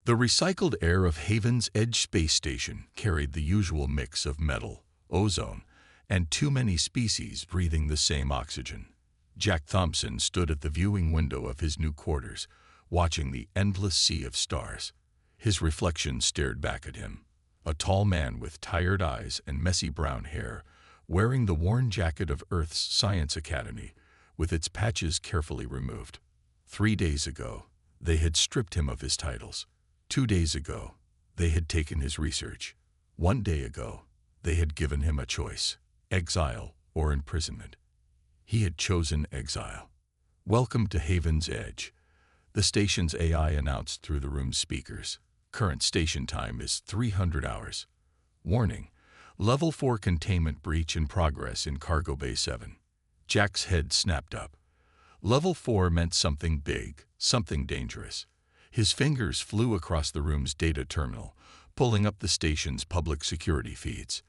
The recycled air of Haven's Edge space station carried the usual mix of metal, ozone, and too many species breathing the same oxygen. Jack Thompson stood at the viewing window of his new quarters, watching the endless sea of stars. His reflection stared back at him. A tall man with tired eyes and messy brown hair, wearing the worn jacket of Earth's Science Academy, with its patches carefully removed. 3 days ago, they had stripped him of his titles. 2 days ago, they had taken his research. 1 day ago, they had given him a choice: exile or imprisonment. He had chosen exile. "Welcome to Haven's Edge," the station's AI announced through the room's speakers. "Current station time is 300 hours. Warning: Level 4 containment breach in progress in Cargo Bay 7. Jack's head snapped up. Level 4 meant something big, something dangerous. His fingers flew across the room's data terminal, pulling up the station's public security feeds.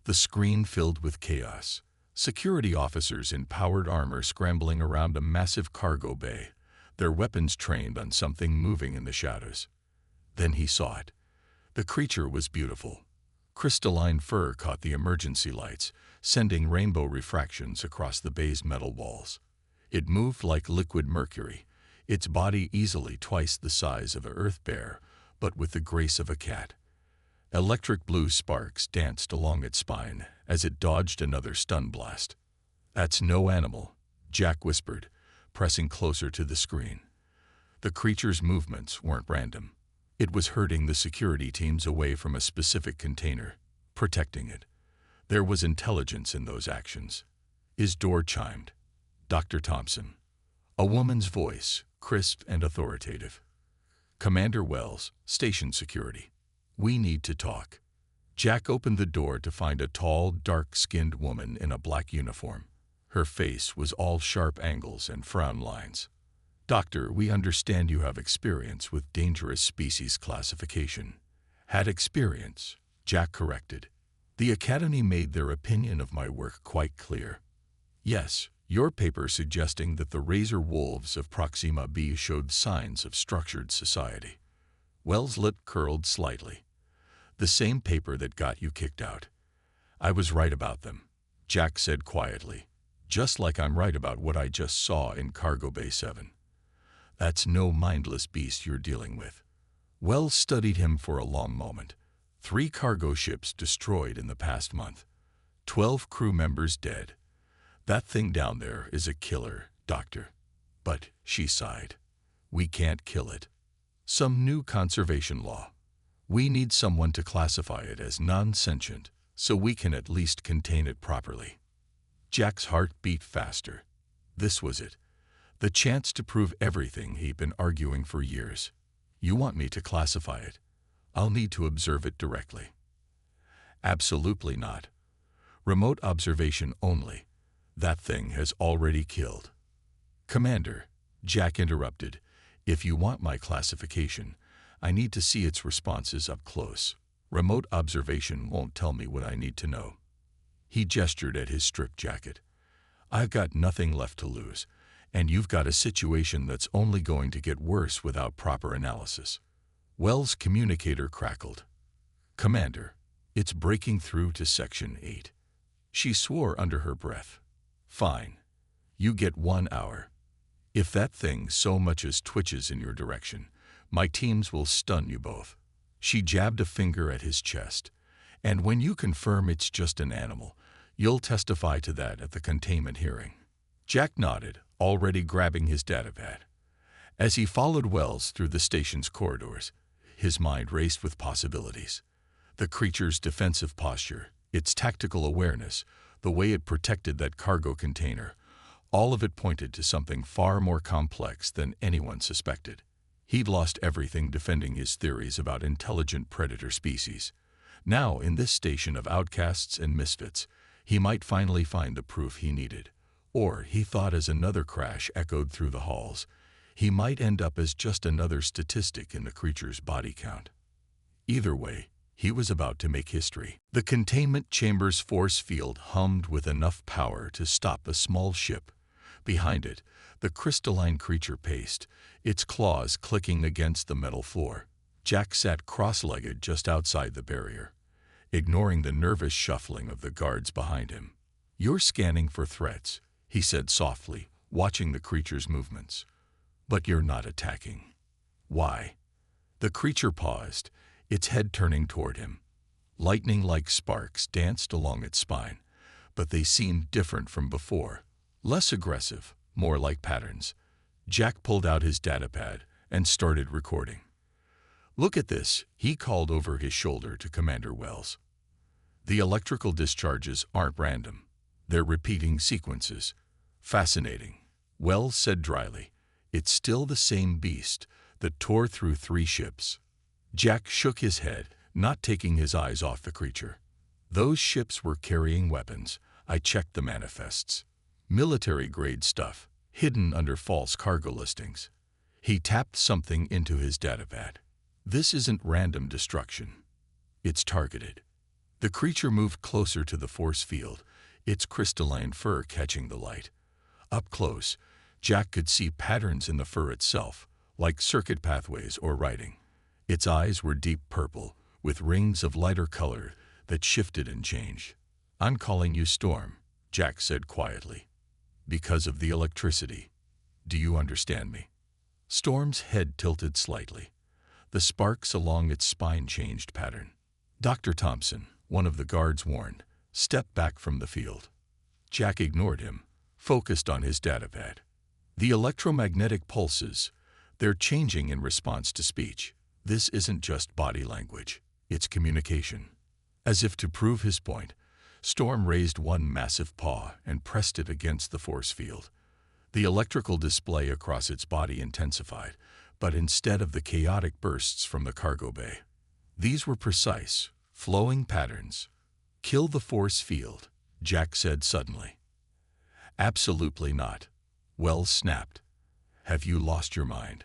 The screen filled with chaos. Security officers in powered armor scrambling around a massive cargo bay, their weapons trained on something moving in the shadows. Then he saw it. The creature was beautiful. Crystalline fur caught the emergency lights, sending rainbow refractions across the bay's metal walls. It moved like liquid mercury, its body easily twice the size of an earth bear, but with the grace of a cat. Electric blue sparks danced along its spine as it dodged another stun blast. "That's no animal," Jack whispered, pressing closer to the screen. The creature's movements weren't random. It was herding the security teams away from a specific container, protecting it. There was intelligence in those actions. His door chimed. "Dr. Thompson." A woman's voice, crisp and authoritative. "Commander Wells, station security. We need to talk." Jack opened the door to find a tall, dark-skinned woman in a black uniform. Her face was all sharp angles and frown lines. "Doctor, we understand you have experience with dangerous species classification." "Had experience," Jack corrected. "The Academy made their opinion of my work quite clear." "Yes, your paper suggesting that the razor wolves of Proxima B showed signs of structured society." Wells' lip curled slightly. "The same paper that got you kicked out." "I was right about them," Jack said quietly, "just like I'm right about what I just saw in Cargo Bay 7. That's no mindless beast you're dealing with." Wells studied him for a long moment. 3 cargo ships destroyed in the past month. 12 crew members dead. "That thing down there is a killer, Doctor." "But," she sighed, "we can't kill it. Some new conservation law. We need someone to classify it as non-sentient, so we can at least contain it properly." Jack's heart beat faster. This was it. The chance to prove everything he'd been arguing for years. "You want me to classify it? I'll need to observe it directly." "Absolutely not. Remote observation only. That thing has already killed." "Commander," Jack interrupted, "if you want my classification, I need to see its responses up close. Remote observation won't tell me what I need to know." He gestured at his strip jacket. "I've got nothing left to lose, and you've got a situation that's only going to get worse without proper analysis." Wells' communicator crackled. "Commander, it's breaking through to Section 8. She swore under her breath. "Fine. You get 1 hour. If that thing so much as twitches in your direction, my teams will stun you both." She jabbed a finger at his chest. "And when you confirm it's just an animal, you'll testify to that at the containment hearing." Jack nodded, already grabbing his datapad. As he followed Wells through the station's corridors, his mind raced with possibilities. The creature's defensive posture, its tactical awareness, the way it protected that cargo container, all of it pointed to something far more complex than anyone suspected. He'd lost everything defending his theories about intelligent predator species. Now, in this station of outcasts and misfits, he might finally find the proof he needed. Or, he thought as another crash echoed through the halls, he might end up as just another statistic in the creature's body count. Either way, he was about to make history. The containment chamber's force field hummed with enough power to stop a small ship. Behind it, the crystalline creature paced, its claws clicking against the metal floor. Jack sat cross-legged just outside the barrier, ignoring the nervous shuffling of the guards behind him. "You're scanning for threats," he said softly, watching the creature's movements. "But you're not attacking." "Why?" The creature paused, its head turning toward him. Lightning-like sparks danced along its spine, but they seemed different from before. Less aggressive, more like patterns. Jack pulled out his datapad and started recording. "Look at this," he called over his shoulder to Commander Wells. "The electrical discharges aren't random. They're repeating sequences." "Fascinating," Wells said dryly. "It's still the same beast that tore through 3 ships." Jack shook his head, not taking his eyes off the creature. "Those ships were carrying weapons. I checked the manifests. Military-grade stuff, hidden under false cargo listings." He tapped something into his datapad. "This isn't random destruction. It's targeted." The creature moved closer to the force field, its crystalline fur catching the light. Up close, Jack could see patterns in the fur itself, like circuit pathways or writing. Its eyes were deep purple, with rings of lighter color that shifted and changed. "I'm calling you Storm," Jack said quietly. "Because of the electricity. Do you understand me?" Storm's head tilted slightly. The sparks along its spine changed pattern. "Dr. Thompson," one of the guards warned, "step back from the field." Jack ignored him, focused on his datapad. "The electromagnetic pulses, they're changing in response to speech. This isn't just body language, it's communication." As if to prove his point, Storm raised one massive paw and pressed it against the force field. The electrical display across its body intensified, but instead of the chaotic bursts from the cargo bay, these were precise, flowing patterns. "Kill the force field," Jack said suddenly. "Absolutely not," Wells snapped. "Have you lost your mind?"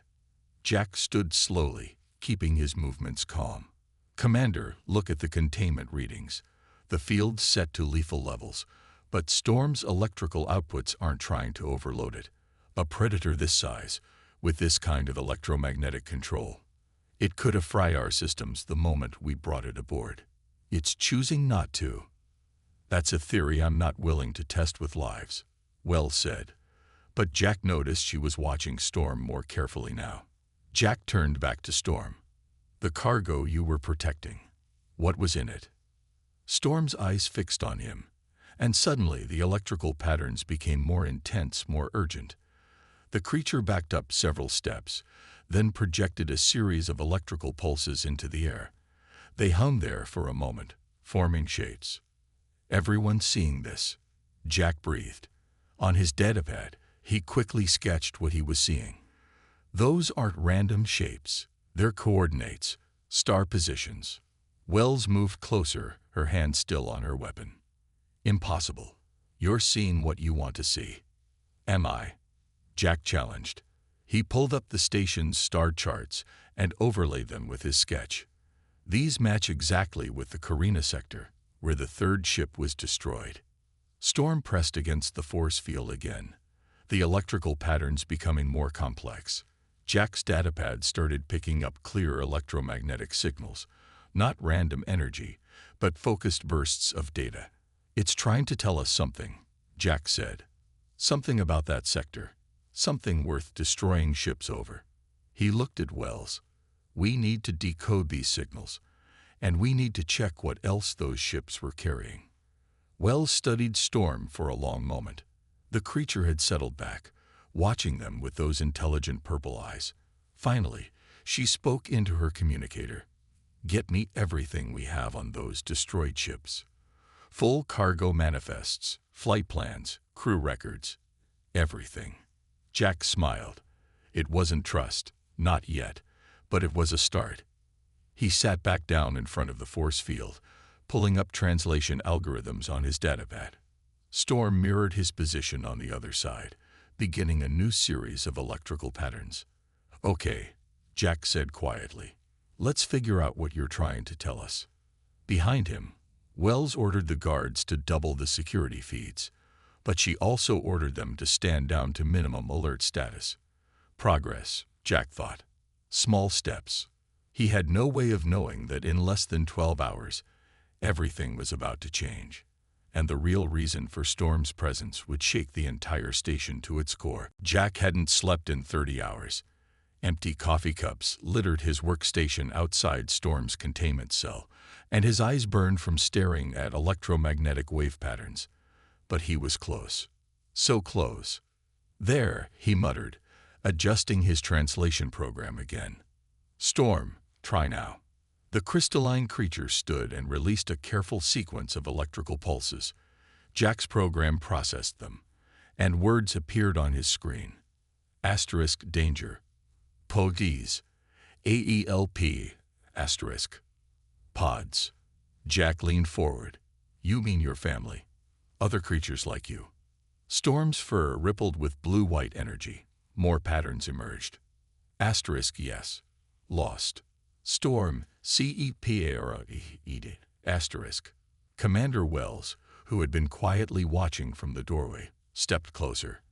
Jack stood slowly, keeping his movements calm. "Commander, look at the containment readings. The field's set to lethal levels, but Storm's electrical outputs aren't trying to overload it. A predator this size, with this kind of electromagnetic control, it could have fried our systems the moment we brought it aboard. It's choosing not to." "That's a theory I'm not willing to test with lives," Wells said. But Jack noticed she was watching Storm more carefully now. Jack turned back to Storm. "The cargo you were protecting, what was in it?" Storm's eyes fixed on him, and suddenly the electrical patterns became more intense, more urgent. The creature backed up several steps, then projected a series of electrical pulses into the air. They hung there for a moment, forming shapes. "Everyone seeing this?" Jack breathed. On his datapad, he quickly sketched what he was seeing. "Those aren't random shapes. They're coordinates, star positions." Wells moved closer, her hand still on her weapon. "Impossible. You're seeing what you want to see." "Am I?" Jack challenged. He pulled up the station's star charts and overlaid them with his sketch. "These match exactly with the Carina sector, where the 3rd ship was destroyed." Storm pressed against the force field again, the electrical patterns becoming more complex. Jack's datapad started picking up clear electromagnetic signals, not random energy, but focused bursts of data. "It's trying to tell us something," Jack said. "Something about that sector. Something worth destroying ships over." He looked at Wells. "We need to decode these signals, and we need to check what else those ships were carrying." Wells studied Storm for a long moment. The creature had settled back, watching them with those intelligent purple eyes. Finally, she spoke into her communicator. "Get me everything we have on those destroyed ships. Full cargo manifests, flight plans, crew records. Everything." Jack smiled. It wasn't trust, not yet, but it was a start. He sat back down in front of the force field, pulling up translation algorithms on his datapad. Storm mirrored his position on the other side, beginning a new series of electrical patterns. "Okay," Jack said quietly. "Let's figure out what you're trying to tell us." Behind him, Wells ordered the guards to double the security feeds, but she also ordered them to stand down to minimum alert status. Progress, Jack thought. Small steps. He had no way of knowing that in less than 12 hours, everything was about to change, and the real reason for Storm's presence would shake the entire station to its core. Jack hadn't slept in 30 hours. Empty coffee cups littered his workstation outside Storm's containment cell, and his eyes burned from staring at electromagnetic wave patterns. But he was close. So close. "There," he muttered, adjusting his translation program again. "Storm, try now." The crystalline creature stood and released a careful sequence of electrical pulses. Jack's program processed them, and words appeared on his screen. Asterisk danger. Pods. AELP. Asterisk. Pods. Jack leaned forward. "You mean your family. Other creatures like you." Storm's fur rippled with blue-white energy. More patterns emerged. Asterisk yes. Lost. Storm, CEPARE. Asterisk. Commander Wells, who had been quietly watching from the doorway, stepped closer.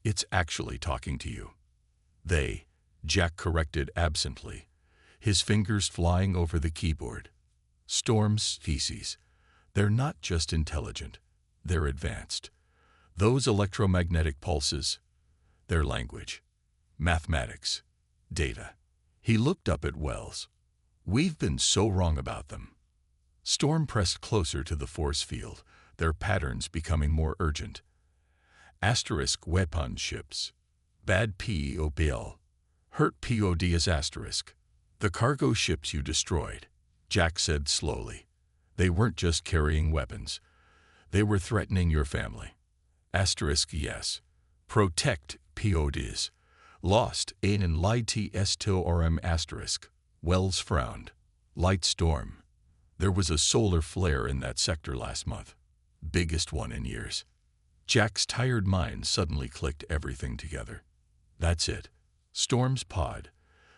"It's actually talking to you." "They," Jack corrected absently, his fingers flying over the keyboard. "Storm's species. They're not just intelligent, they're advanced. Those electromagnetic pulses, their language, mathematics, data." He looked up at Wells. "We've been so wrong about them." Storm pressed closer to the force field, their patterns becoming more urgent. Asterisk weapon ships. Bad POBL. Hurt POD is asterisk. "The cargo ships you destroyed," Jack said slowly. "They weren't just carrying weapons. They were threatening your family." Asterisk yes. Protect PODs. Lost in light STORM asterisk. Wells frowned. "Light storm. There was a solar flare in that sector last month. Biggest one in years." Jack's tired mind suddenly clicked everything together. That's it. Storm's pod,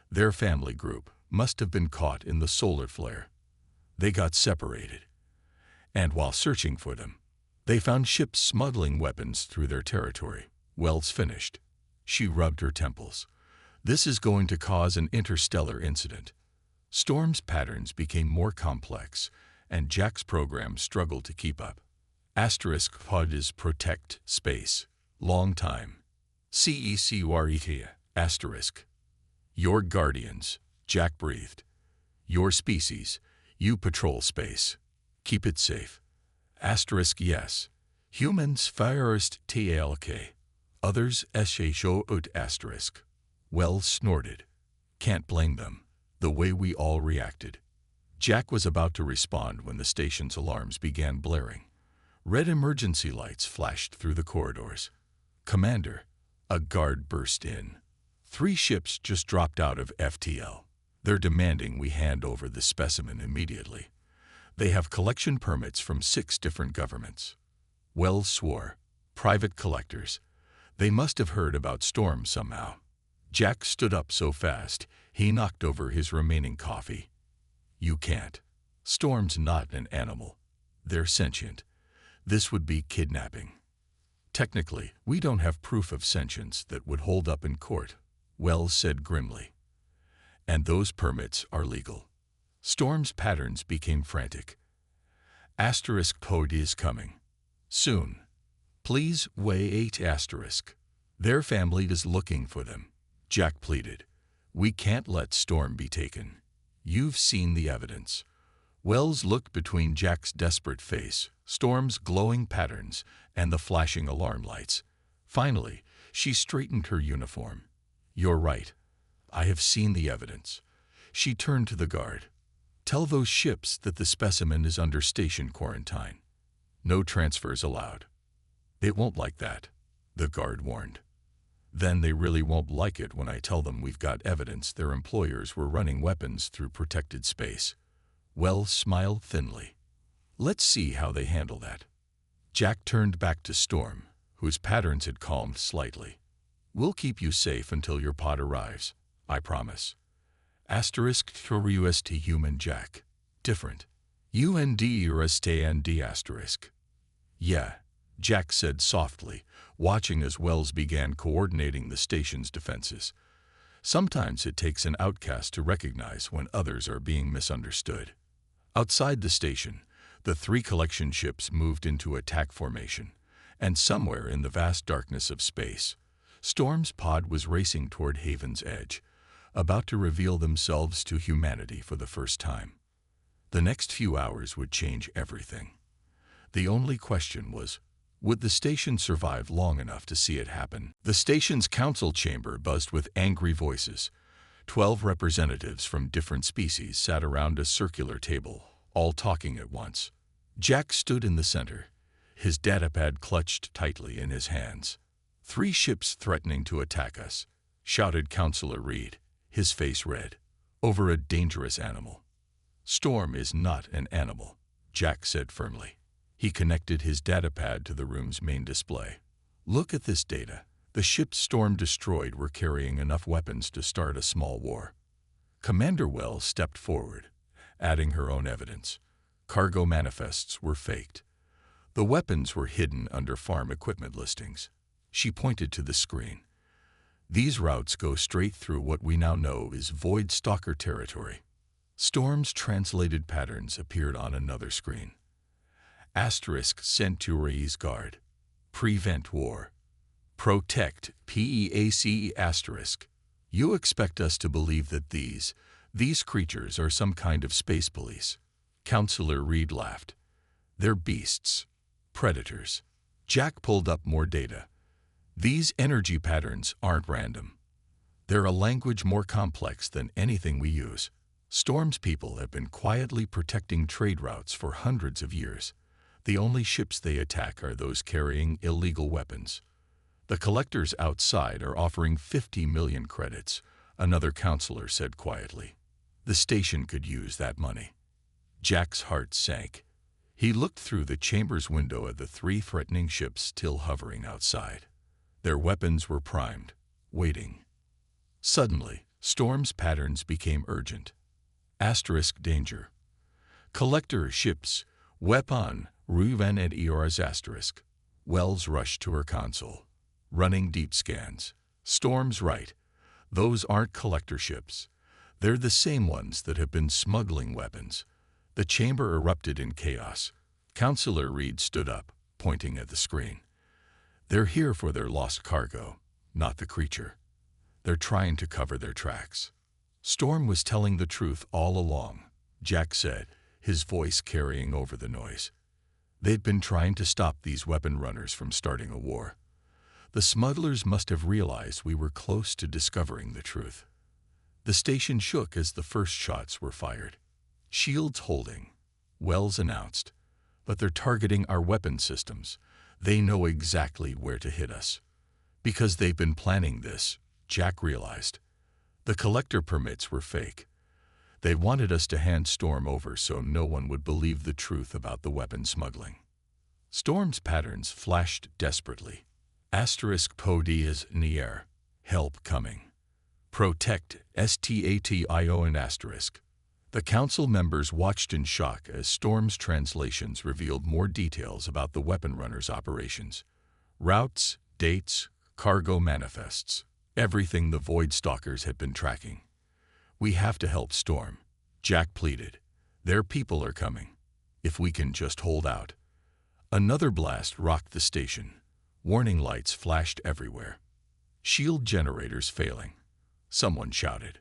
their family group, must have been caught in the solar flare. They got separated. And while searching for them, they found ships smuggling weapons through their territory. Wells finished. She rubbed her temples. "This is going to cause an interstellar incident." Storm's patterns became more complex, and Jack's program struggled to keep up. Asterisk pod is protect space. Long time. CECURET. Asterisk. "Your guardians," Jack breathed. "Your species. You patrol space. Keep it safe." Asterisk yes. "Humans first TLK. Others SHOUT asterisk." Wells snorted. "Can't blame them. The way we all reacted." Jack was about to respond when the station's alarms began blaring. Red emergency lights flashed through the corridors. "Commander," a guard burst in. "3 ships just dropped out of FTL. They're demanding we hand over the specimen immediately. They have collection permits from 6 different governments." Wells swore. "Private collectors. They must have heard about Storm somehow." Jack stood up so fast, he knocked over his remaining coffee. "You can't. Storm's not an animal. They're sentient. This would be kidnapping." "Technically, we don't have proof of sentience that would hold up in court," Wells said grimly. "And those permits are legal." Storm's patterns became frantic. Asterisk pod is coming. Soon. Please wait asterisk. Their family is looking for them. Jack pleaded. "We can't let Storm be taken. You've seen the evidence." Wells looked between Jack's desperate face, Storm's glowing patterns, and the flashing alarm lights. Finally, she straightened her uniform. "You're right. I have seen the evidence." She turned to the guard. "Tell those ships that the specimen is under station quarantine. No transfers allowed." "They won't like that," the guard warned. "Then they really won't like it when I tell them we've got evidence their employers were running weapons through protected space." Wells smiled thinly. "Let's see how they handle that." Jack turned back to Storm, whose patterns had calmed slightly. "We'll keep you safe until your pod arrives, I promise." Asterisk UST human Jack. Different. UND asterisk. "Yeah," Jack said softly, watching as Wells began coordinating the station's defenses. Sometimes it takes an outcast to recognize when others are being misunderstood. Outside the station, the three collection ships moved into attack formation, and somewhere in the vast darkness of space, Storm's pod was racing toward Haven's edge, about to reveal themselves to humanity for the first time. The next few hours would change everything. The only question was, would the station survive long enough to see it happen? The station's council chamber buzzed with angry voices. 12 representatives from different species sat around a circular table, all talking at once. Jack stood in the center, his datapad clutched tightly in his hands. 3 ships threatening to attack us, shouted Counselor Reed, his face red, over a dangerous animal. Storm is not an animal, Jack said firmly. He connected his datapad to the room's main display. Look at this data. The ships Storm destroyed were carrying enough weapons to start a small war. Commander Wells stepped forward, adding her own evidence. Cargo manifests were faked. The weapons were hidden under farm equipment listings. She pointed to the screen. These routes go straight through what we now know is Void Stalker territory. Storm's translated patterns appeared on another screen. Asterisk Centuries Guard. Prevent war. Protect PEACE asterisk. You expect us to believe that these creatures are some kind of space police. Counselor Reed laughed. They're beasts. Predators. Jack pulled up more data. These energy patterns aren't random. They're a language more complex than anything we use. Storm's people have been quietly protecting trade routes for hundreds of years. The only ships they attack are those carrying illegal weapons. The collectors outside are offering 50 million credits, another counselor said quietly. The station could use that money. Jack's heart sank. He looked through the chamber's window at the 3 threatening ships still hovering outside. Their weapons were primed, waiting. Suddenly, Storm's patterns became urgent. Asterisk danger. Collector ships, weapon, Ruven and Eors asterisk. Wells rushed to her console, running deep scans. Storm's right. Those aren't collector ships. They're the same ones that have been smuggling weapons. The chamber erupted in chaos. Counselor Reed stood up, pointing at the screen. They're here for their lost cargo, not the creature. They're trying to cover their tracks. Storm was telling the truth all along, Jack said, his voice carrying over the noise. They'd been trying to stop these weapon runners from starting a war. The smugglers must have realized we were close to discovering the truth. The station shook as the first shots were fired. Shields holding, Wells announced. But they're targeting our weapon systems. They know exactly where to hit us. Because they've been planning this, Jack realized. The collector permits were fake. They wanted us to hand Storm over so no one would believe the truth about the weapon smuggling. Storm's patterns flashed desperately. Asterisk Podias Nier. Help coming. Protect STATIO and asterisk. The council members watched in shock as Storm's translations revealed more details about the weapon runners' operations. Routes, dates, cargo manifests. Everything the Void Stalkers had been tracking. We have to help Storm, Jack pleaded. Their people are coming. If we can just hold out. Another blast rocked the station. Warning lights flashed everywhere. Shield generators failing. Someone shouted.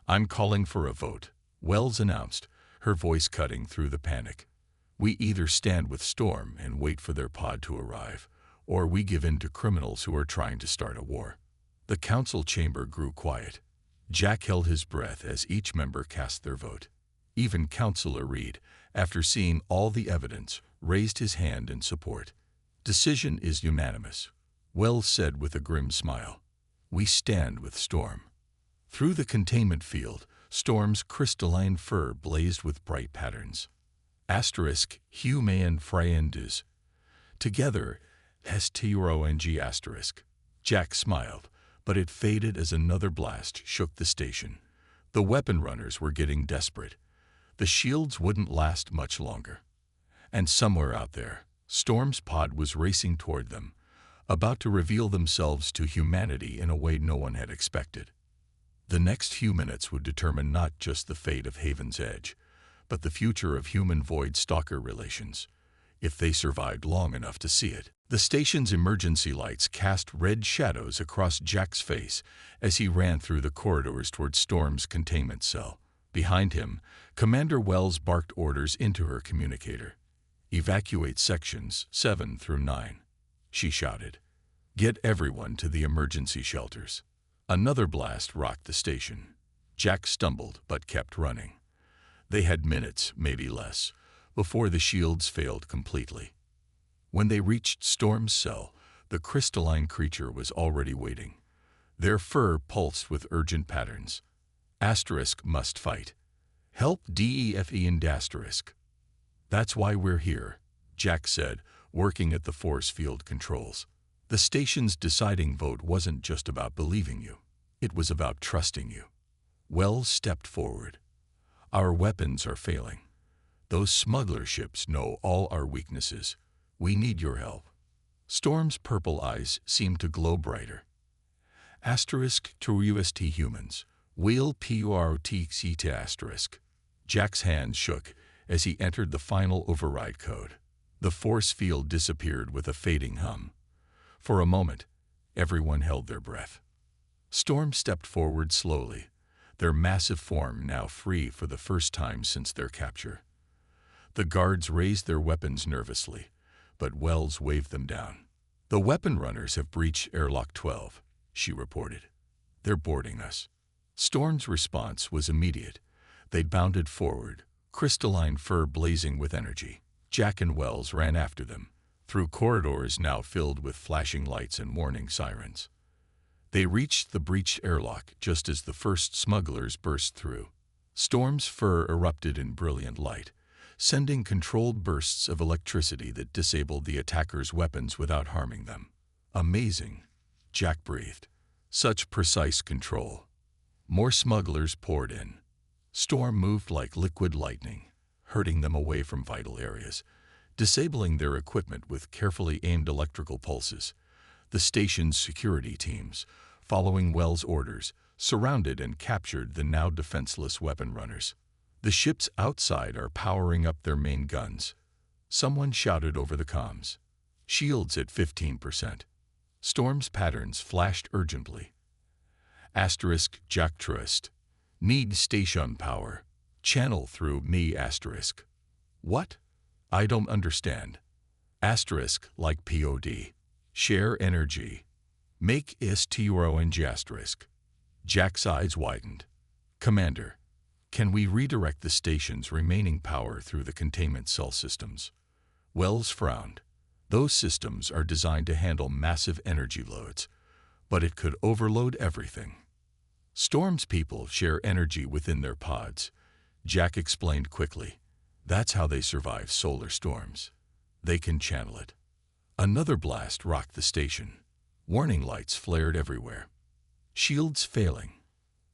I'm calling for a vote, Wells announced, her voice cutting through the panic. We either stand with Storm and wait for their pod to arrive, or we give in to criminals who are trying to start a war. The council chamber grew quiet. Jack held his breath as each member cast their vote. Even Counselor Reed, after seeing all the evidence, raised his hand in support. Decision is unanimous, Wells said with a grim smile. We stand with Storm. Through the containment field, Storm's crystalline fur blazed with bright patterns. Asterisk Humain Friendis. Together, STRONG asterisk. Jack smiled, but it faded as another blast shook the station. The weapon runners were getting desperate. The shields wouldn't last much longer. And somewhere out there, Storm's pod was racing toward them, about to reveal themselves to humanity in a way no one had expected. The next few minutes would determine not just the fate of Haven's Edge, but the future of human-void-stalker relations, if they survived long enough to see it. The station's emergency lights cast red shadows across Jack's face as he ran through the corridors toward Storm's containment cell. Behind him, Commander Wells barked orders into her communicator. "Evacuate sections 7 through 9, she shouted. "Get everyone to the emergency shelters." Another blast rocked the station. Jack stumbled but kept running. They had minutes, maybe less, before the shields failed completely. When they reached Storm's cell, the crystalline creature was already waiting. Their fur pulsed with urgent patterns. Asterisk must fight. Help DEFE and asterisk. "That's why we're here," Jack said, working at the force field controls. The station's deciding vote wasn't just about believing you. It was about trusting you. Wells stepped forward. "Our weapons are failing. Those smuggler ships know all our weaknesses. We need your help." Storm's purple eyes seemed to glow brighter. Asterisk to UST humans. Wheel PURTC to asterisk. Jack's hands shook as he entered the final override code. The force field disappeared with a fading hum. For a moment, everyone held their breath. Storm stepped forward slowly, their massive form now free for the first time since their capture. The guards raised their weapons nervously, but Wells waved them down. "The weapon runners have breached airlock 12, she reported. "They're boarding us." Storm's response was immediate. They'd bounded forward, crystalline fur blazing with energy. Jack and Wells ran after them, through corridors now filled with flashing lights and warning sirens. They reached the breached airlock just as the first smugglers burst through. Storm's fur erupted in brilliant light, sending controlled bursts of electricity that disabled the attackers' weapons without harming them. "Amazing," Jack breathed. "Such precise control." More smugglers poured in. Storm moved like liquid lightning, hurting them away from vital areas, disabling their equipment with carefully aimed electrical pulses. The station's security teams, following Wells' orders, surrounded and captured the now defenseless weapon runners. "The ships outside are powering up their main guns," someone shouted over the comms. "Shields at 15%. Storm's patterns flashed urgently. Asterisk Jack Trust. "Need station power. Channel through me asterisk." "What? I don't understand." Asterisk like POD. "Share energy. Make STRONG asterisk." Jack's eyes widened. "Commander, can we redirect the station's remaining power through the containment cell systems?" Wells frowned. "Those systems are designed to handle massive energy loads, but it could overload everything." "Storm's people share energy within their pods," Jack explained quickly. "That's how they survive solar storms. They can channel it." Another blast rocked the station. Warning lights flared everywhere. "Shields failing."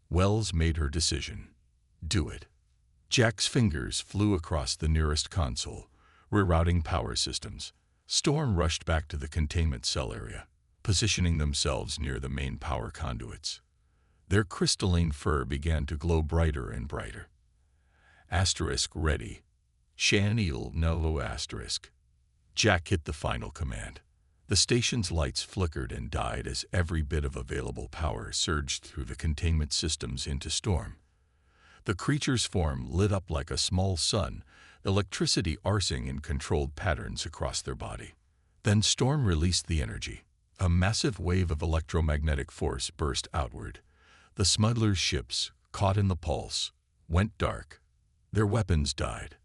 Wells made her decision. "Do it." Jack's fingers flew across the nearest console, rerouting power systems. Storm rushed back to the containment cell area, positioning themselves near the main power conduits. Their crystalline fur began to glow brighter and brighter. Asterisk ready. Shanil no asterisk. Jack hit the final command. The station's lights flickered and died as every bit of available power surged through the containment systems into Storm. The creature's form lit up like a small sun, electricity arcing in controlled patterns across their body. Then Storm released the energy. A massive wave of electromagnetic force burst outward. The smugglers' ships, caught in the pulse, went dark. Their weapons died.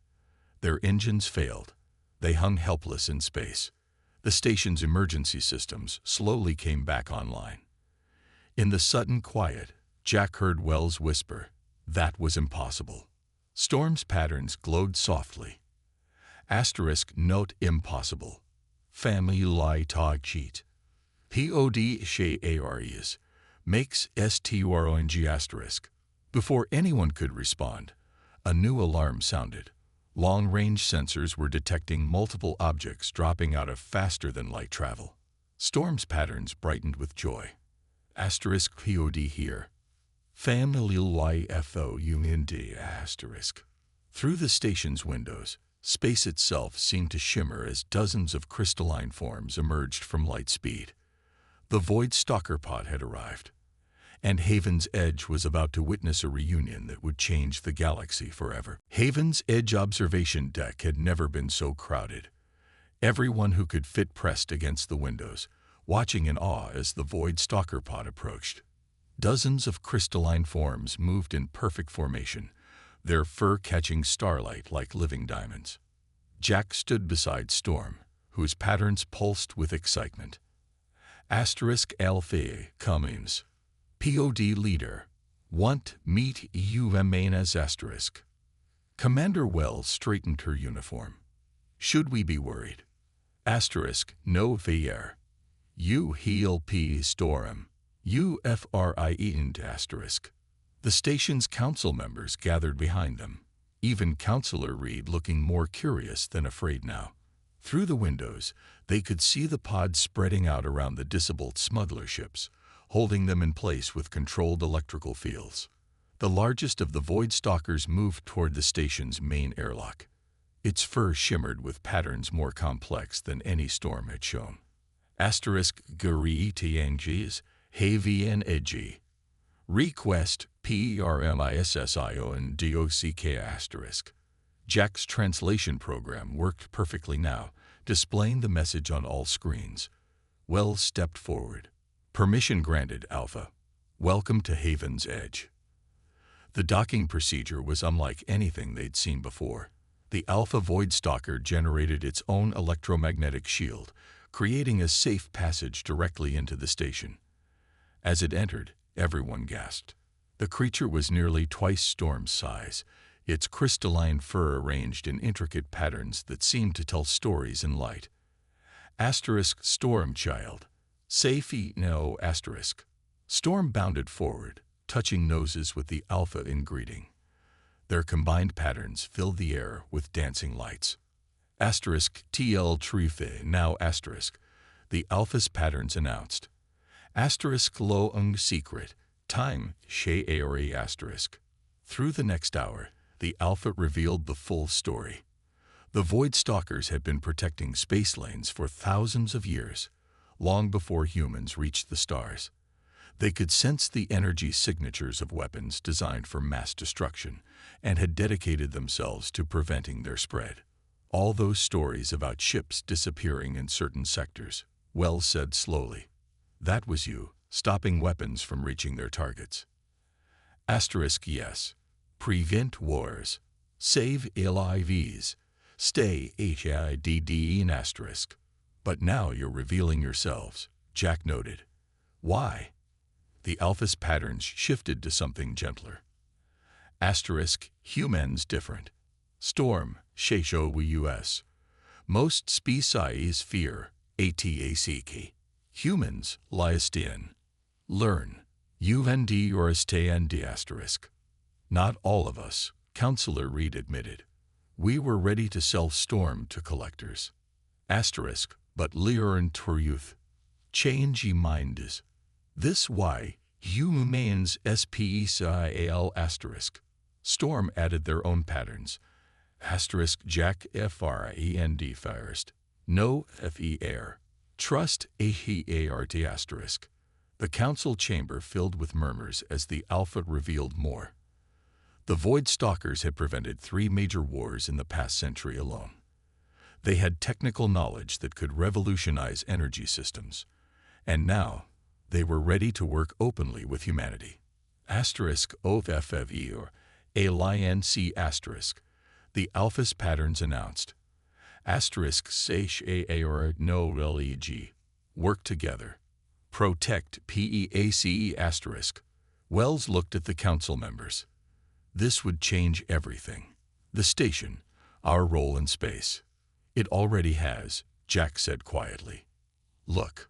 Their engines failed. They hung helpless in space. The station's emergency systems slowly came back online. In the sudden quiet, Jack heard Wells whisper, "That was impossible." Storm's patterns glowed softly. Asterisk note impossible. Family lie tog cheat. POD she ARES. Makes STRONG asterisk. Before anyone could respond, a new alarm sounded. Long-range sensors were detecting multiple objects dropping out of faster-than-light travel. Storm's patterns brightened with joy. Asterisk POD here. FAMILY-FOUND*. Through the station's windows, space itself seemed to shimmer as dozens of crystalline forms emerged from light speed. The Void Stalker pod had arrived, and Haven's Edge was about to witness a reunion that would change the galaxy forever. Haven's Edge observation deck had never been so crowded. Everyone who could fit pressed against the windows, watching in awe as the Void Stalker pod approached. Dozens of crystalline forms moved in perfect formation, their fur catching starlight like living diamonds. Jack stood beside Storm, whose patterns pulsed with excitement. Alpha Cummings, POD leader, want meet you as *. Commander Wells straightened her uniform. Should we be worried? No fear. You heal P Storm. UFRIEND*. The station's council members gathered behind them, even Counselor Reed looking more curious than afraid now. Through the windows, they could see the pods spreading out around the disabled smuggler ships, holding them in place with controlled electrical fields. The largest of the Void Stalkers moved toward the station's main airlock. Its fur shimmered with patterns more complex than any Storm had shown. *Garietiangs, Havian Edgy. Request PRMISSIO and DOCK*. Jack's translation program worked perfectly now, displaying the message on all screens. Wells stepped forward. Permission granted, Alpha. Welcome to Haven's Edge. The docking procedure was unlike anything they'd seen before. The Alpha Void Stalker generated its own electromagnetic shield, creating a safe passage directly into the station. As it entered, everyone gasped. The creature was nearly twice Storm's size, its crystalline fur arranged in intricate patterns that seemed to tell stories in light. Storm child. Safety no. Storm bounded forward, touching noses with the Alpha in greeting. Their combined patterns filled the air with dancing lights. TL Trife now. The Alpha's patterns announced. Lo secret. Time she aori *. Through the next hour, the Alpha revealed the full story. The Void Stalkers had been protecting space lanes for thousands of years, long before humans reached the stars. They could sense the energy signatures of weapons designed for mass destruction and had dedicated themselves to preventing their spread. All those stories about ships disappearing in certain sectors, Wells said slowly. That was you, stopping weapons from reaching their targets. Yes. Prevent wars. Save LIVs. Stay HIDD*. But now you're revealing yourselves, Jack noted. Why? The Alpha's patterns shifted to something gentler. Humans different. Storm, US. Most species fear, ATACK. Humans, Liastian. Learn, UVND or STAND*. Not all of us, Counselor Reed admitted. We were ready to sell Storm to collectors. But learn truth. Change ye minds. This why humans SPECIAL*. Storm added their own patterns. Jack FREND first. No FE air. Trust AHEART*. The council chamber filled with murmurs as the Alpha revealed more. The Void Stalkers had prevented 3 major wars in the past century alone. They had technical knowledge that could revolutionize energy systems, and now they were ready to work openly with humanity. OFFE or ALINC*. The Alpha's patterns announced. SAE or no LEG. Work together. Protect PEACE*. Wells looked at the council members. This would change everything. The station, our role in space. It already has, Jack said quietly. Look.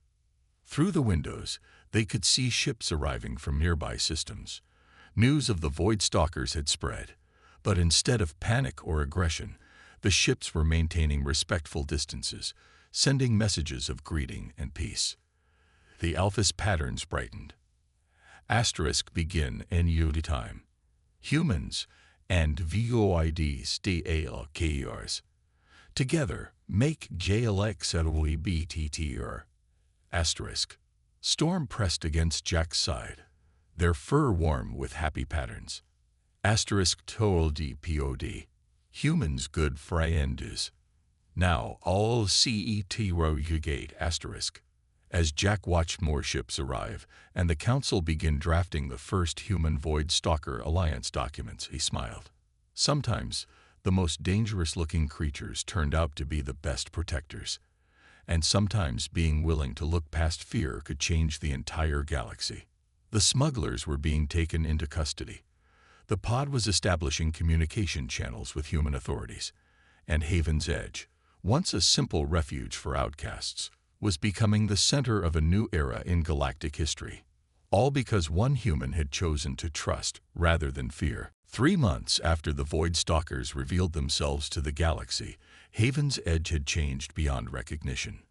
Through the windows, they could see ships arriving from nearby systems. News of the Void Stalkers had spread, but instead of panic or aggression, the ships were maintaining respectful distances, sending messages of greeting and peace. The Alpha's patterns brightened. Asterisk begin NUD time. Humans and VOID STALKRs. Together make JLXLWBTTR. Asterisk. Storm pressed against Jack's side, their fur warm with happy patterns. Asterisk told DPOD. Humans good friendes. Now all CET gate asterisk. As Jack watched more ships arrive and the Council begin drafting the first human Void Stalker Alliance documents, he smiled. Sometimes, the most dangerous-looking creatures turned out to be the best protectors. And sometimes being willing to look past fear could change the entire galaxy. The smugglers were being taken into custody. The pod was establishing communication channels with human authorities. And Haven's Edge, once a simple refuge for outcasts, was becoming the center of a new era in galactic history. All because one human had chosen to trust rather than fear. 3 months after the Void Stalkers revealed themselves to the galaxy, Haven's Edge had changed beyond recognition.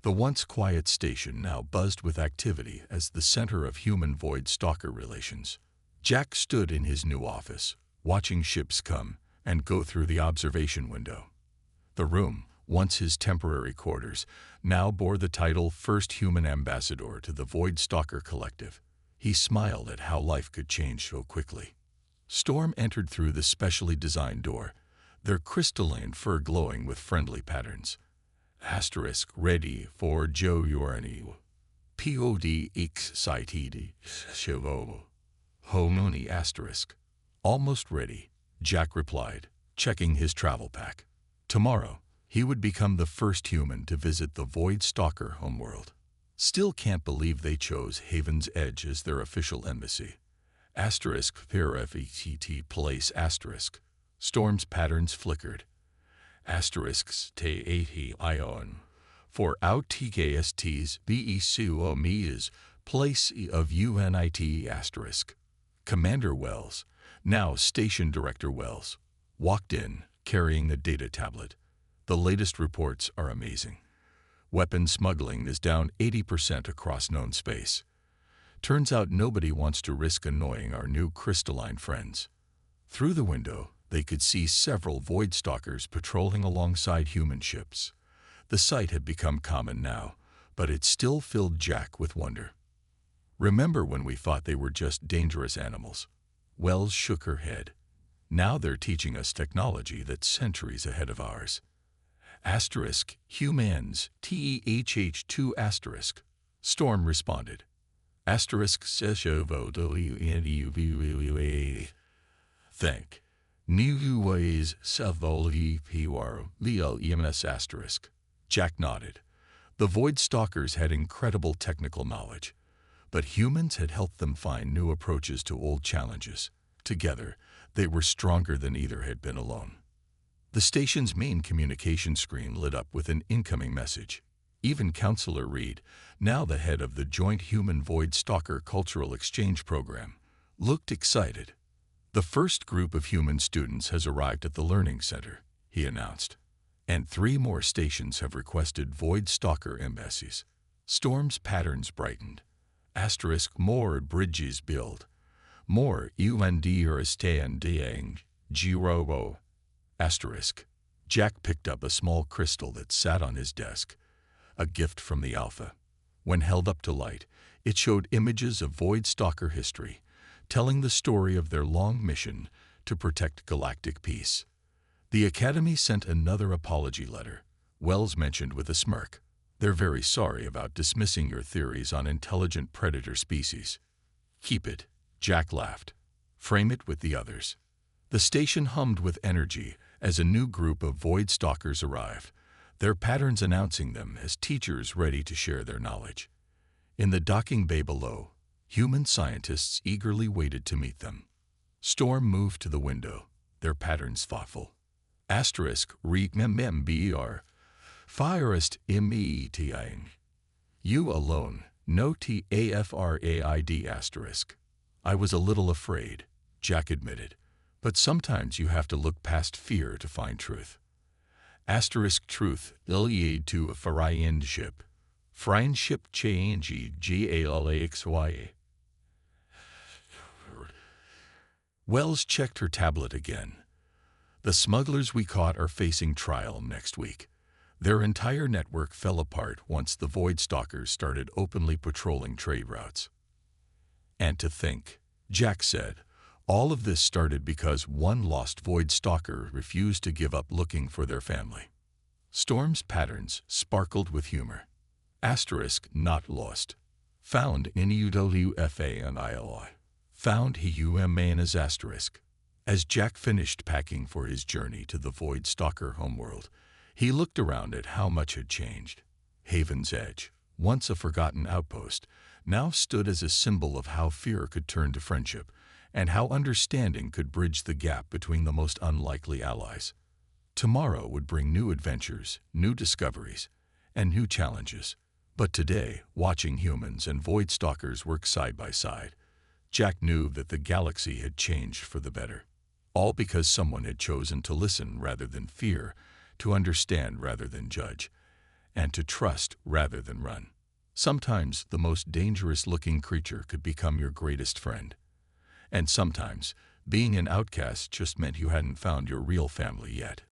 The once quiet station now buzzed with activity as the center of human Void Stalker relations. Jack stood in his new office, watching ships come and go through the observation window. The room, once his temporary quarters, now bore the title First Human Ambassador to the Void Stalker Collective. He smiled at how life could change so quickly. Storm entered through the specially designed door, their crystalline fur glowing with friendly patterns. Asterisk ready for Joe Urani. POD excited. Shivo. Homoni asterisk. Almost ready, Jack replied, checking his travel pack. Tomorrow, he would become the first human to visit the Void Stalker homeworld. Still can't believe they chose Haven's Edge as their official embassy. Asterisk PRFETT place asterisk. Storm's patterns flickered. Asterisks T80 ion. For OutTKST's BECUOME's place of UNIT asterisk. Commander Wells, now Station Director Wells, walked in, carrying a data tablet. The latest reports are amazing. Weapon smuggling is down 80% across known space. Turns out nobody wants to risk annoying our new crystalline friends. Through the window, they could see several Void Stalkers patrolling alongside human ships. The sight had become common now, but it still filled Jack with wonder. Remember when we thought they were just dangerous animals? Wells shook her head. Now they're teaching us technology that's centuries ahead of ours. Asterisk, humans, TEHH2 asterisk. Storm responded. Asterisk Thank. New ways Savoli Piwar Leo EMS asterisk. Jack nodded. The Void Stalkers had incredible technical knowledge, but humans had helped them find new approaches to old challenges. Together, they were stronger than either had been alone. The station's main communication screen lit up with an incoming message. Even Counselor Reed, now the head of the Joint Human Void Stalker Cultural Exchange Program, looked excited. The first group of human students has arrived at the Learning Center, he announced, and 3 more stations have requested Void Stalker embassies. Storm's patterns brightened. Asterisk more bridges build. More UNDRSTANDANG Girobo. Asterisk. Jack picked up a small crystal that sat on his desk, a gift from the Alpha. When held up to light, it showed images of Void Stalker history, telling the story of their long mission to protect galactic peace. The Academy sent another apology letter. Wells mentioned with a smirk, "They're very sorry about dismissing your theories on intelligent predator species." "Keep it," Jack laughed. "Frame it with the others." The station hummed with energy as a new group of Void Stalkers arrived, their patterns announcing them as teachers ready to share their knowledge. In the docking bay below, human scientists eagerly waited to meet them. Storm moved to the window, their patterns thoughtful. Asterisk REMMBER Firest METING. You alone, no TAFRAID asterisk. I was a little afraid, Jack admitted, but sometimes you have to look past fear to find truth. Asterisk truth Iliad to a friendship. Friendship change GALAXY. Wells checked her tablet again. The smugglers we caught are facing trial next week. Their entire network fell apart once the Void Stalkers started openly patrolling trade routes. And to think, Jack said, all of this started because one lost Void Stalker refused to give up looking for their family. Storm's patterns sparkled with humor. Asterisk not lost. Found in UWFA and ILI. Found HUMAN as asterisk. As Jack finished packing for his journey to the Void Stalker homeworld, he looked around at how much had changed. Haven's Edge, once a forgotten outpost, now stood as a symbol of how fear could turn to friendship, and how understanding could bridge the gap between the most unlikely allies. Tomorrow would bring new adventures, new discoveries, and new challenges. But today, watching humans and Void Stalkers work side by side, Jack knew that the galaxy had changed for the better. All because someone had chosen to listen rather than fear, to understand rather than judge, and to trust rather than run. Sometimes the most dangerous-looking creature could become your greatest friend. And sometimes, being an outcast just meant you hadn't found your real family yet.